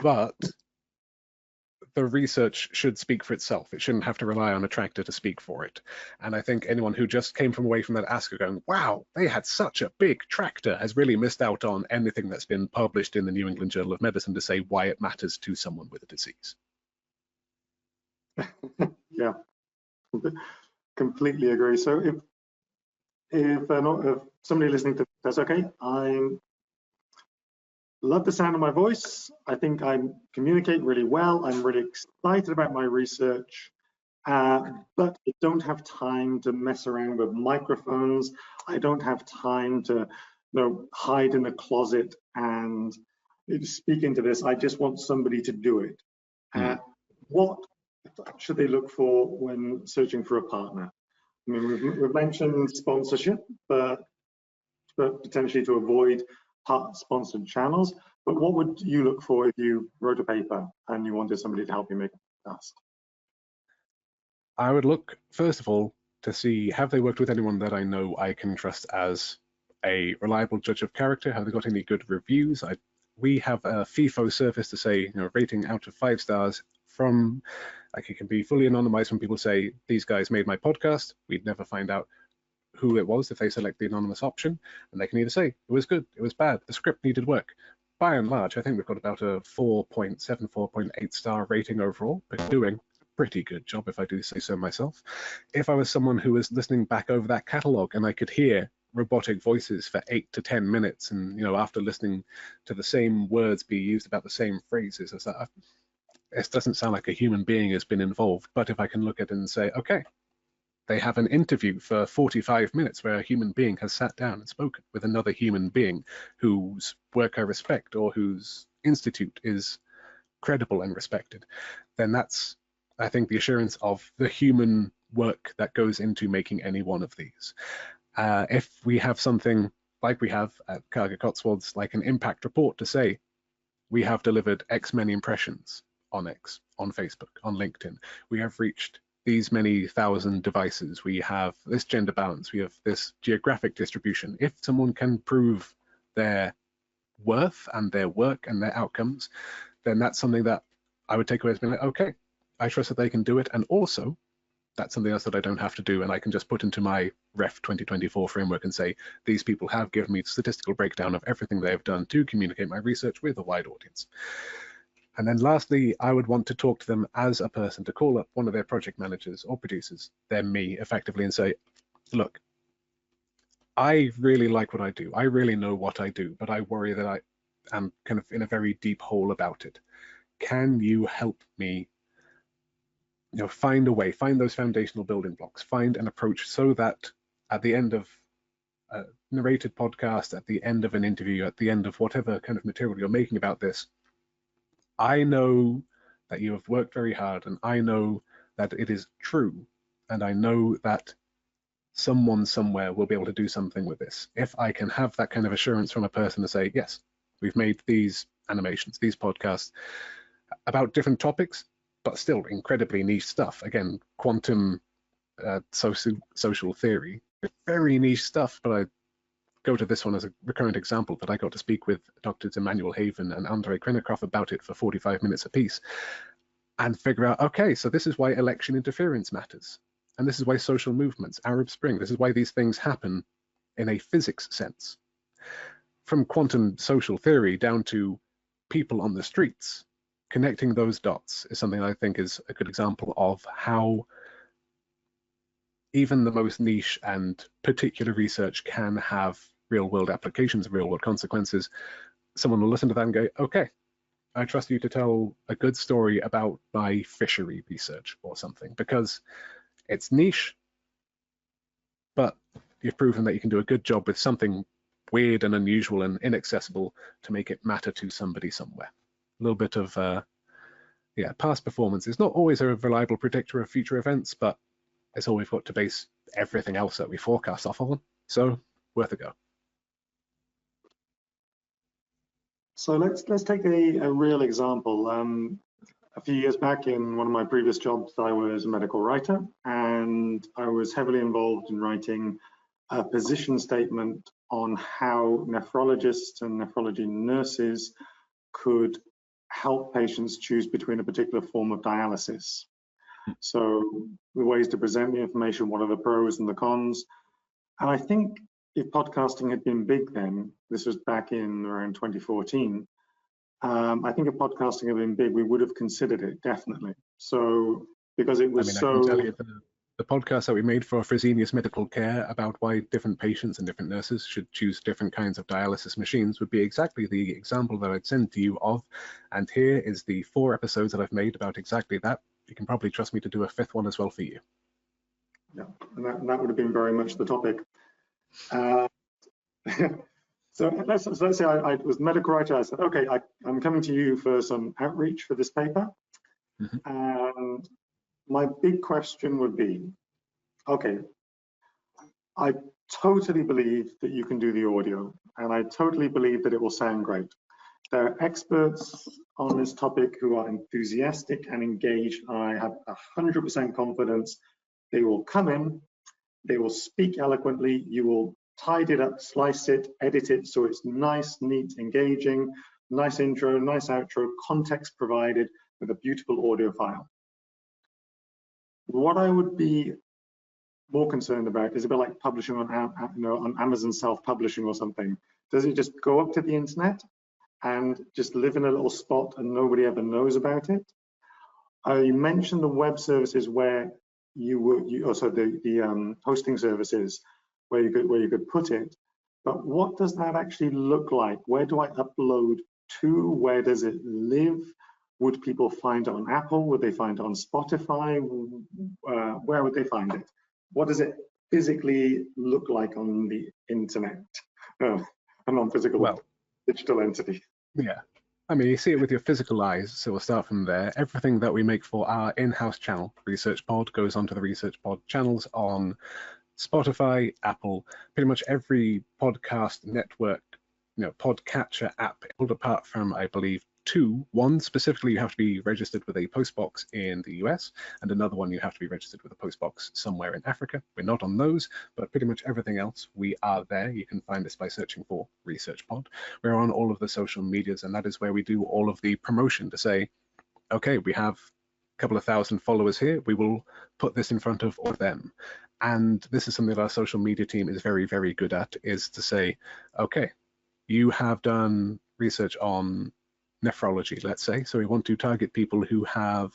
but the research should speak for itself. It shouldn't have to rely on a tractor to speak for it. And I think anyone who just came from away from that ASCO going, wow, they had such a big tractor, has really missed out on anything that's been published in the New England Journal of Medicine to say why it matters to someone with a disease. Yeah, completely agree. So if somebody listening to this, okay, I love the sound of my voice. I think I communicate really well. I'm really excited about my research, but I don't have time to mess around with microphones. I don't have time to hide in the closet and speak into this. I just want somebody to do it. What should they look for when searching for a partner? I mean, we've mentioned sponsorship, but potentially to avoid sponsored channels, but what would you look for if you wrote a paper and you wanted somebody to help you make a podcast? I would look, first of all, to see, have they worked with anyone that I know I can trust as a reliable judge of character? Have they got any good reviews? We have a FIFO service to say, rating out of 5 stars from, like, it can be fully anonymized when people say, these guys made my podcast. We'd never find out who it was if they select the anonymous option, and they can either say, it was good, it was bad, the script needed work. By and large, I think we've got about a 4.7, 4.8 star rating overall, but doing pretty good job, if I do say so myself. If I was someone who was listening back over that catalog and I could hear robotic voices for 8 to 10 minutes, and after listening to the same words be used about the same phrases, as that, it doesn't sound like a human being has been involved. But if I can look at it and say, okay, they have an interview for 45 minutes where a human being has sat down and spoken with another human being whose work I respect or whose institute is credible and respected, then that's, I think, the assurance of the human work that goes into making any one of these. If we have something like we have at Cargo Cotswolds, like an impact report to say, we have delivered X many impressions on X, on Facebook, on LinkedIn, we have reached these many thousand devices, we have this gender balance, we have this geographic distribution. If someone can prove their worth and their work and their outcomes, then that's something that I would take away as being like, okay, I trust that they can do it. And also, that's something else that I don't have to do, and I can just put into my Ref 2024 framework and say, these people have given me statistical breakdown of everything they have done to communicate my research with a wide audience. And then lastly, I would want to talk to them as a person, to call up one of their project managers or producers, they're me effectively, and say, look, I really like what I do. I really know what I do, but I worry that I am kind of in a very deep hole about it. Can you help me find a way, find those foundational building blocks, find an approach so that at the end of a narrated podcast, at the end of an interview, at the end of whatever kind of material you're making about this, I know that you have worked very hard, and I know that it is true, and I know that someone somewhere will be able to do something with this. If I can have that kind of assurance from a person to say, yes, we've made these animations, these podcasts about different topics, but still incredibly niche stuff. Again, quantum social theory, very niche stuff, but I go to this one as a recurrent example that I got to speak with Drs. Emmanuel Haven and Andrei Krinikov about it for 45 minutes apiece and figure out, okay, so this is why election interference matters. And this is why social movements, Arab Spring, this is why these things happen in a physics sense. From quantum social theory down to people on the streets, connecting those dots is something I think is a good example of how even the most niche and particular research can have real-world applications, real-world consequences. Someone will listen to that and go, okay, I trust you to tell a good story about my fishery research or something, because it's niche, but you've proven that you can do a good job with something weird and unusual and inaccessible to make it matter to somebody somewhere. A little bit of, past performance is not always a reliable predictor of future events, but it's all we've got to base everything else that we forecast off of. So worth a go. So let's take a real example. A few years back, in one of my previous jobs, I was a medical writer, and I was heavily involved in writing a position statement on how nephrologists and nephrology nurses could help patients choose between a particular form of dialysis. So the ways to present the information, what are the pros and the cons. And I think if podcasting had been big then, this was back in around 2014, I think if podcasting had been big, we would have considered it, definitely. So, because it was I can tell you the podcast that we made for Fresenius Medical Care about why different patients and different nurses should choose different kinds of dialysis machines would be exactly the example that I'd send to you of. And here is the 4 episodes that I've made about exactly that. You can probably trust me to do a 5th one as well for you. Yeah, and that would have been very much the topic. So let's say I was a medical writer. I said, okay, I'm coming to you for some outreach for this paper. Mm-hmm. And my big question would be, okay, I totally believe that you can do the audio. and I totally believe that it will sound great. There are experts on this topic who are enthusiastic and engaged. I have 100% confidence they will come in, they will speak eloquently, you will tidy it up, slice it, edit it so it's nice, neat, engaging, nice intro, nice outro, context provided with a beautiful audio file. What I would be more concerned about is a bit like publishing on, on Amazon self-publishing or something. Does it just go up to the internet and just live in a little spot and nobody ever knows about it? You mentioned the web services where also the hosting services where you could put it, but what does that actually look like? Where do I upload to? Where does it live? Would people find it on Apple? Would they find it on Spotify? Where would they find it? What does it physically look like on the internet? A non-physical digital entity. Yeah. I mean, you see it with your physical eyes, so we'll start from there. Everything that we make for our in-house channel, Research Pod, goes onto the Research Pod channels on Spotify, Apple, pretty much every podcast network, podcatcher app, pulled apart from, I believe, two. One specifically, you have to be registered with a postbox in the US, and another one you have to be registered with a postbox somewhere in Africa. We're not on those, but pretty much everything else, we are there. You can find us by searching for Research Pod. We're on all of the social medias, and that is where we do all of the promotion to say, okay, we have a couple of thousand followers here, we will put this in front of all of them. And this is something that our social media team is very, very good at, is to say, okay, you have done research on nephrology, let's say, so we want to target people who have,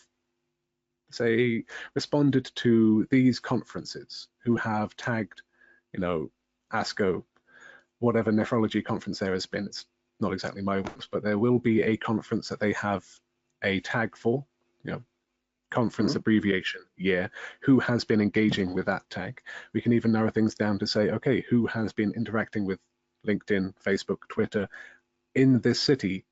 say, responded to these conferences, who have tagged, ASCO, whatever nephrology conference there has been. It's not exactly my words, but there will be a conference that they have a tag for, conference abbreviation year, who has been engaging with that tag. We can even narrow things down to say, okay, who has been interacting with LinkedIn, Facebook, Twitter in this city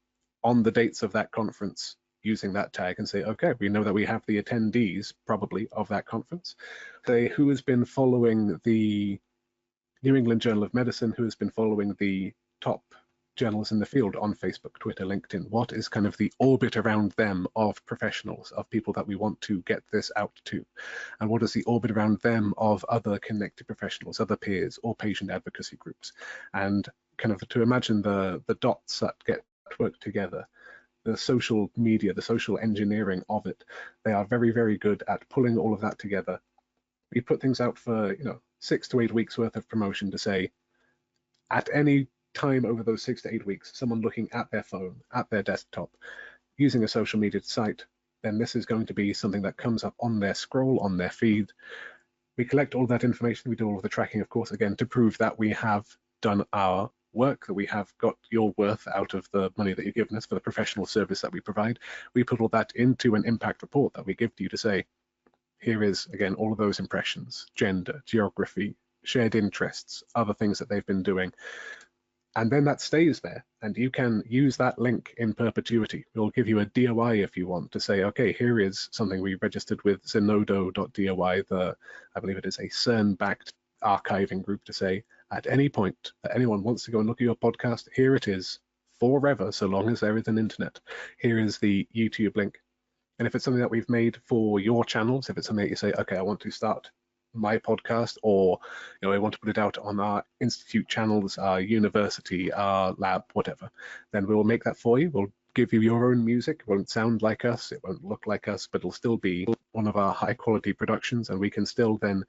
on the dates of that conference using that tag, and say, okay, we know that we have the attendees probably of that conference. Say who has been following the New England Journal of Medicine, who has been following the top journals in the field on Facebook, Twitter, LinkedIn. What is kind of the orbit around them of professionals, of people that we want to get this out to? And what is the orbit around them of other connected professionals, other peers, or patient advocacy groups? And kind of to imagine the dots that get worked together, the social media, the social engineering of it, they are very, very good at pulling all of that together. We put things out for 6 to 8 weeks worth of promotion to say, at any time over those 6 to 8 weeks, someone looking at their phone, at their desktop, using a social media site, then this is going to be something that comes up on their scroll, on their feed. We collect all that information, we do all of the tracking, of course, again, to prove that we have done our work, that we have got your worth out of the money that you've given us for the professional service that we provide. We put all that into an impact report that we give to you to say, here is, again, all of those impressions, gender, geography, shared interests, other things that they've been doing. And then that stays there, and you can use that link in perpetuity. We'll give you a DOI if you want to say, okay, here is something we registered with zenodo.doi, I believe it is a CERN-backed archiving group, to say, at any point that anyone wants to go and look at your podcast, here it is forever, so long as there is an internet. Here is the YouTube link. And if it's something that we've made for your channels, if it's something that you say, okay, I want to start my podcast, or I want to put it out on our institute channels, our university, our lab, whatever, then we'll make that for you. We'll give you your own music. It won't sound like us, it won't look like us, but it'll still be one of our high quality productions, and we can still then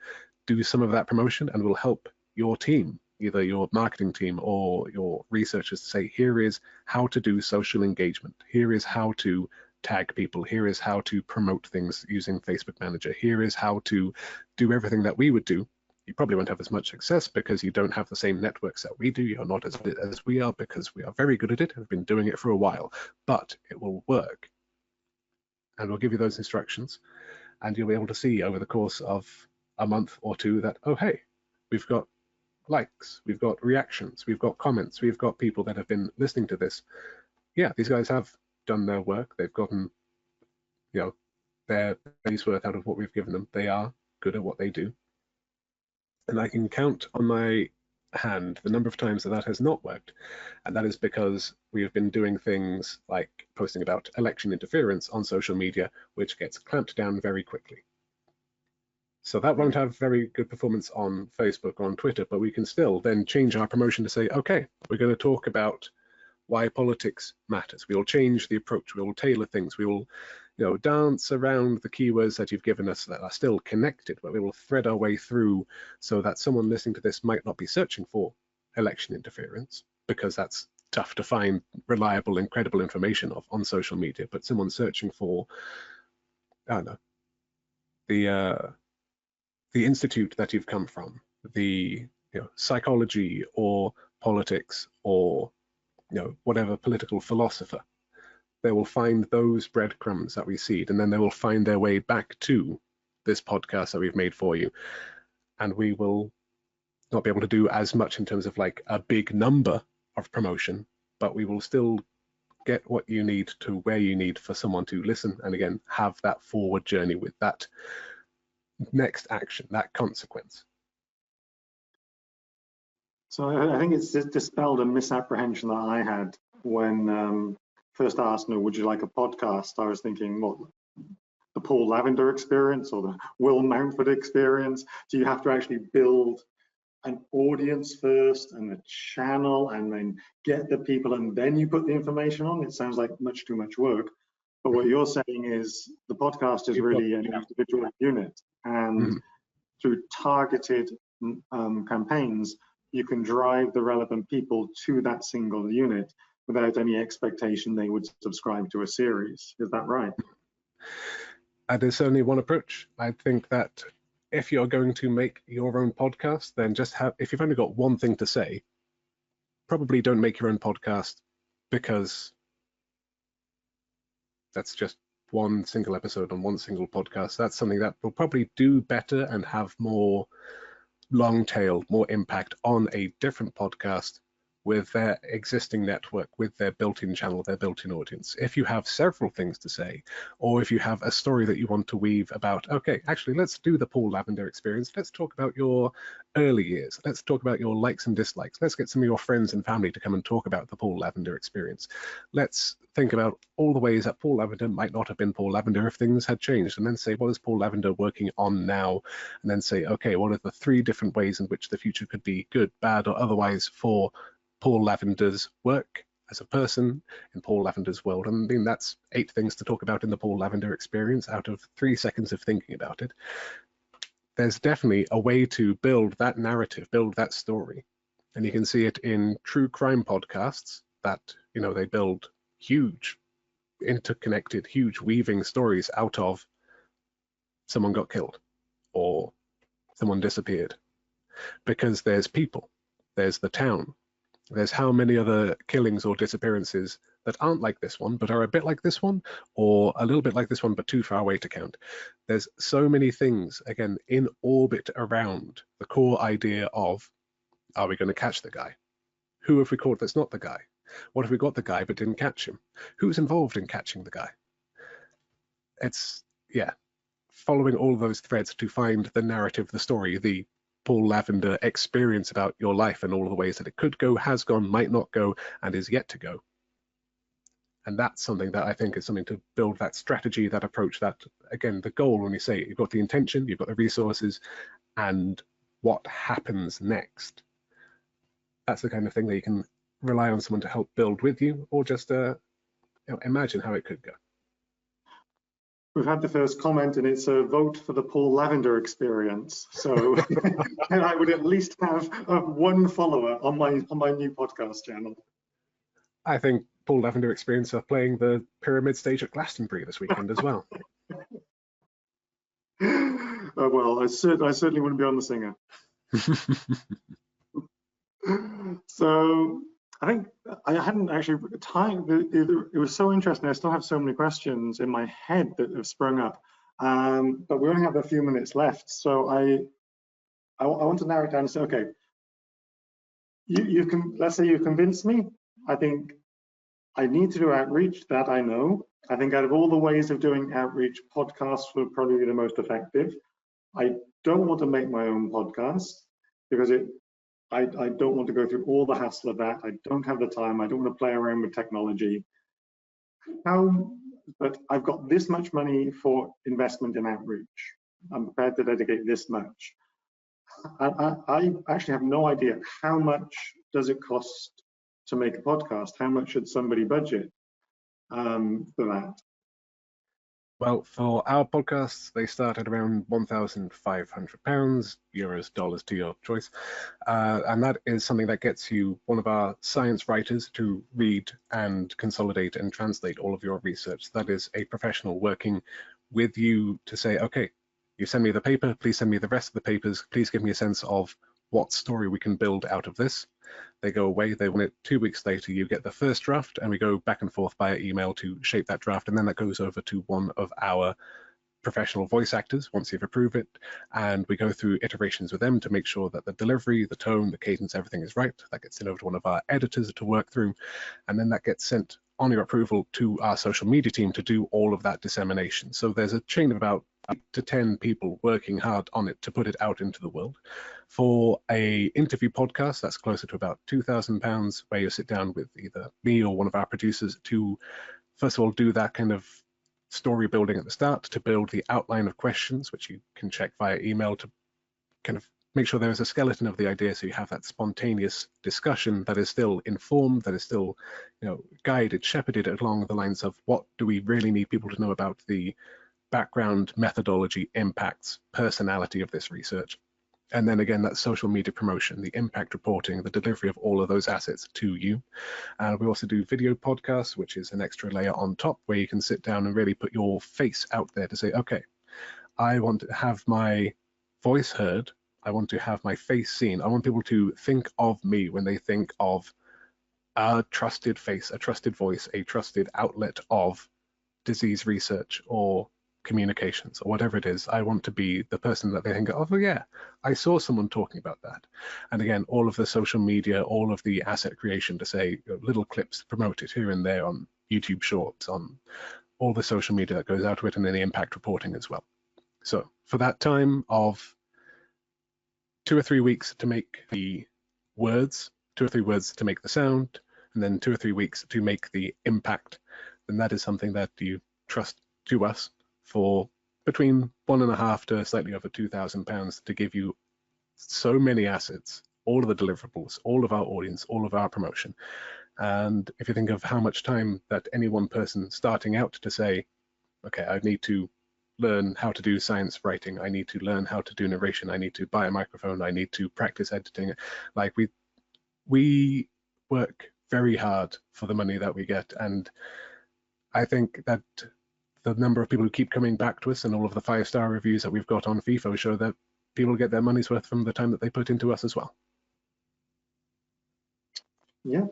do some of that promotion, and we'll help your team, either your marketing team or your researchers, to say, here is how to do social engagement, here is how to tag people, here is how to promote things using Facebook Manager, here is how to do everything that we would do. You probably won't have as much success because you don't have the same networks that we do. You're not as good as we are because we are very good at it, have been doing it for a while, but it will work. And we'll give you those instructions, and you'll be able to see over the course of a month or two that, oh, hey, we've got likes, we've got reactions, we've got comments, we've got people that have been listening to this. Yeah, these guys have done their work. They've gotten, their day's worth out of what we've given them. They are good at what they do. And I can count on my and the number of times that that has not worked. And that is because we have been doing things like posting about election interference on social media, which gets clamped down very quickly. So that won't have very good performance on Facebook or on Twitter, but we can still then change our promotion to say, okay, we're going to talk about why politics matters. We will change the approach. We will tailor things. We will, dance around the keywords that you've given us that are still connected, but we will thread our way through so that someone listening to this might not be searching for election interference, because that's tough to find reliable and credible information of on social media, but someone searching for, I don't know, the institute that you've come from, the psychology or politics or whatever political philosopher. They will find those breadcrumbs that we seed, and then they will find their way back to this podcast that we've made for you. And we will not be able to do as much in terms of like a big number of promotion, but we will still get what you need to where you need for someone to listen, and again, have that forward journey with that next action, that consequence. So I think it's dispelled a misapprehension that I had when first asked, would you like a podcast? I was thinking, what, the Paul Lavender experience or the Will Mountford experience? Do you have to actually build an audience first and a channel and then get the people and then you put the information on? It sounds like much too much work. But what you're saying is the podcast is really an individual unit, and through targeted campaigns, you can drive the relevant people to that single unit without any expectation they would subscribe to a series. Is that right? That is certainly one approach. I think that if you're going to make your own podcast, then just if you've only got one thing to say, probably don't make your own podcast, because that's just one single episode on one single podcast. That's something that will probably do better and have more long tail, more impact on a different podcast with their existing network, with their built-in channel, their built-in audience. If you have several things to say, or if you have a story that you want to weave about, okay, actually, let's do the Paul Lavender experience. Let's talk about your early years. Let's talk about your likes and dislikes. Let's get some of your friends and family to come and talk about the Paul Lavender experience. Let's think about all the ways that Paul Lavender might not have been Paul Lavender if things had changed, and then say, what is Paul Lavender working on now? And then say, okay, what are the 3 different ways in which the future could be good, bad, or otherwise for Paul Lavender's work as a person in Paul Lavender's world? And I mean, that's 8 things to talk about in the Paul Lavender experience out of 3 seconds of thinking about it. There's definitely a way to build that narrative, build that story. And you can see it in true crime podcasts that, they build huge, interconnected, huge weaving stories out of someone got killed or someone disappeared. Because there's people, there's the town, there's how many other killings or disappearances that aren't like this one, but are a bit like this one, or a little bit like this one, but too far away to count. There's so many things, again, in orbit around the core idea of, are we going to catch the guy? Who have we caught that's not the guy? What if we got the guy but didn't catch him? Who's involved in catching the guy? It's, following all of those threads to find the narrative, the story, the Paul Lavender experience about your life and all of the ways that it could go, has gone, might not go, and is yet to go. And that's something that I think is something to build that strategy, that approach, that, again, the goal when you say it, you've got the intention, you've got the resources, and what happens next. That's the kind of thing that you can rely on someone to help build with you, or just imagine how it could go. We've had the first comment, and it's a vote for the Paul Lavender experience. So and I would at least have 1 follower on my new podcast channel. I think Paul Lavender experience are playing the pyramid stage at Glastonbury this weekend as well. Well, I certainly wouldn't be on the singer. So I think I hadn't actually time. It was so interesting. I still have so many questions in my head that have sprung up, but we only have a few minutes left. So I want to narrow it down and say, okay, you can, let's say you convinced me. I think I need to do outreach, that I know. I think out of all the ways of doing outreach, podcasts will probably be the most effective. I don't want to make my own podcast because I don't want to go through all the hassle of that. I don't have the time. I don't want to play around with technology. But I've got this much money for investment in outreach. I'm prepared to dedicate this much. I actually have no idea how much does it cost to make a podcast? How much should somebody budget for that? Well, for our podcasts, they start at around £1,500, euros, dollars to your choice. And that is something that gets you one of our science writers to read and consolidate and translate all of your research. That is a professional working with you to say, okay, you send me the paper, please send me the rest of the papers, please give me a sense of what story we can build out of this. They go away, they want it 2 weeks later, you get the first draft, and we go back and forth via email to shape that draft, and then that goes over to one of our professional voice actors once you've approved it, and we go through iterations with them to make sure that the delivery, the tone, the cadence, everything is right. That gets sent over to one of our editors to work through, and then that gets sent on your approval to our social media team to do all of that dissemination. So there's a chain of about 8 to 10 people working hard on it to put it out into the world. For a interview podcast, that's closer to about £2,000, where you sit down with either me or one of our producers to, first of all, do that kind of story building at the start, to build the outline of questions, which you can check via email to kind of make sure there is a skeleton of the idea, so you have that spontaneous discussion that is still informed, that is still, guided, shepherded along the lines of what do we really need people to know about the background, methodology, impacts, personality of this research. And then again, that social media promotion, the impact reporting, the delivery of all of those assets to you. And we also do video podcasts, which is an extra layer on top where you can sit down and really put your face out there to say, okay, I want to have my voice heard. I want to have my face seen. I want people to think of me when they think of a trusted face, a trusted voice, a trusted outlet of disease research or communications or whatever it is. I want to be the person that they think, oh yeah, I saw someone talking about that. And again, all of the social media, all of the asset creation to say little clips, promote it here and there on YouTube Shorts, on all the social media that goes out to it, and then the impact reporting as well. So for that time of 2 or 3 weeks to make the words, 2 or 3 words to make the sound, and then 2 or 3 weeks to make the impact, then that is something that you trust to us for between £1.5 to slightly over £2,000 to give you so many assets, all of the deliverables, all of our audience, all of our promotion. And if you think of how much time that any one person starting out to say, okay, I need to learn how to do science writing, I need to learn how to do narration, I need to buy a microphone, I need to practice editing. Like we work very hard for the money that we get, and I think that the number of people who keep coming back to us and all of the 5-star reviews that we've got on FIFO show that people get their money's worth from the time that they put into us as well. Yeah.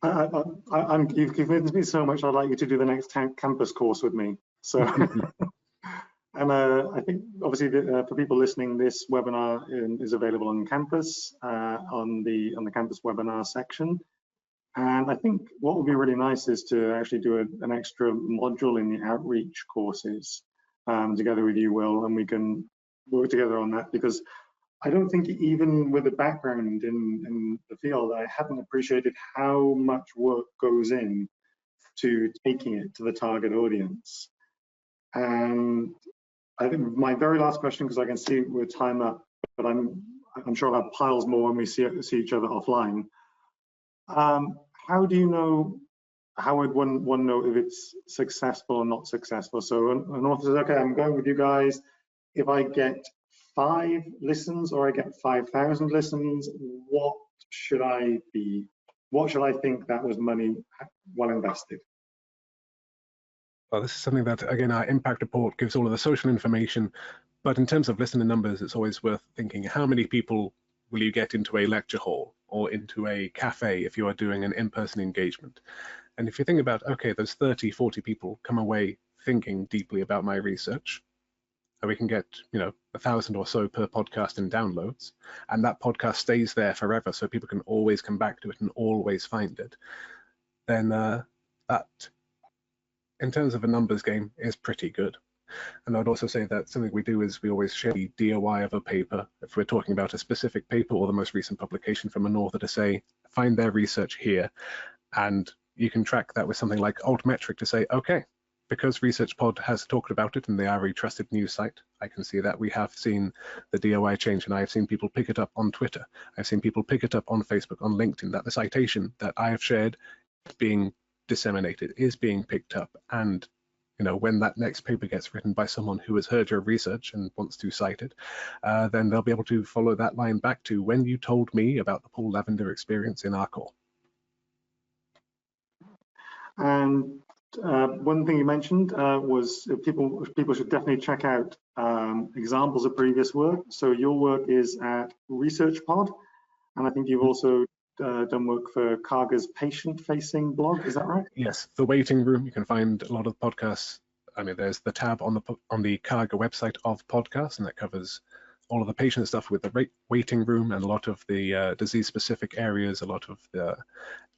You've convinced me so much. I'd like you to do the next campus course with me. So, and I think obviously for people listening, this webinar is available on campus on the campus webinar section. And I think what would be really nice is to actually do an extra module in the outreach courses together with you, Will, and we can work together on that, because I don't think even with a background in the field, I haven't appreciated how much work goes in to taking it to the target audience. And I think my very last question, because I can see we're time up, but I'm sure I'll have piles more when we see each other offline. How do you know, how would one know if it's successful or not successful? So an author says, okay, I'm going with you guys. If I get 5 listens or I get 5,000 listens, what should I think that was money well invested? Well, this is something that, again, our impact report gives all of the social information, but in terms of listener numbers, it's always worth thinking, how many people will you get into a lecture hall or into a cafe if you are doing an in-person engagement? And if you think about, okay, those 30, 40 people come away thinking deeply about my research, and we can get 1,000 or so per podcast in downloads, and that podcast stays there forever, so people can always come back to it and always find it, then that, in terms of a numbers game, is pretty good. And I'd also say that something we do is we always share the DOI of a paper if we're talking about a specific paper or the most recent publication from an author, to say, find their research here. And you can track that with something like Altmetric to say, okay, because ResearchPod has talked about it and they are a trusted news site, I can see that we have seen the DOI change, and I have seen people pick it up on Twitter. I've seen people pick it up on Facebook, on LinkedIn, that the citation that I have shared is being disseminated, is being picked up. And when that next paper gets written by someone who has heard your research and wants to cite it, then they'll be able to follow that line back to when you told me about the Paul Lavender experience in our call. And one thing you mentioned was people should definitely check out examples of previous work. So your work is at ResearchPod, and I think you've also done work for Karga's patient-facing blog. Is that right? Yes, the waiting room. You can find a lot of podcasts. I mean, there's the tab on the Karga website of podcasts, and that covers all of the patient stuff with the waiting room and a lot of the disease-specific areas, a lot of the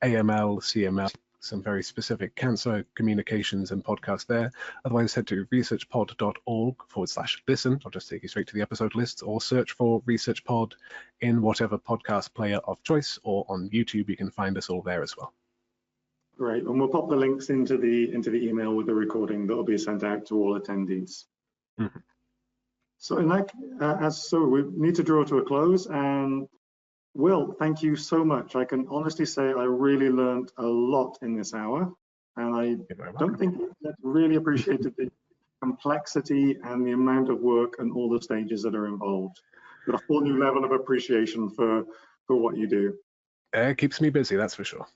AML, CML, some very specific cancer communications and podcasts there. Otherwise, head to researchpod.org/listen. I'll just take you straight to the episode lists, or search for ResearchPod in whatever podcast player of choice, or on YouTube. You can find us all there as well. Great, and we'll pop the links into the email with the recording that will be sent out to all attendees. Mm-hmm. So in that, we need to draw to a close. And Will, thank you so much. I can honestly say I really learned a lot in this hour, and I don't think I really appreciated the complexity and the amount of work and all the stages that are involved. Got a whole new level of appreciation for what you do. It keeps me busy, that's for sure.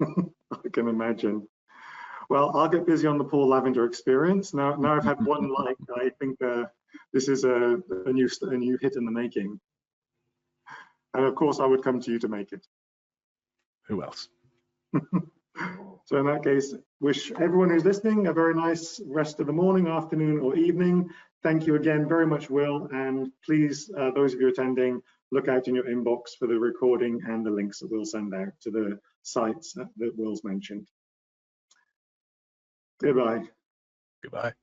I can imagine. Well, I'll get busy on the Paul Lavender experience. Now I've had one like, I think this is a new hit in the making. And of course, I would come to you to make it. Who else? So in that case, wish everyone who's listening a very nice rest of the morning, afternoon, or evening. Thank you again very much, Will. And please, those of you attending, look out in your inbox for the recording and the links that we'll send out to the sites that Will's mentioned. Goodbye. Goodbye.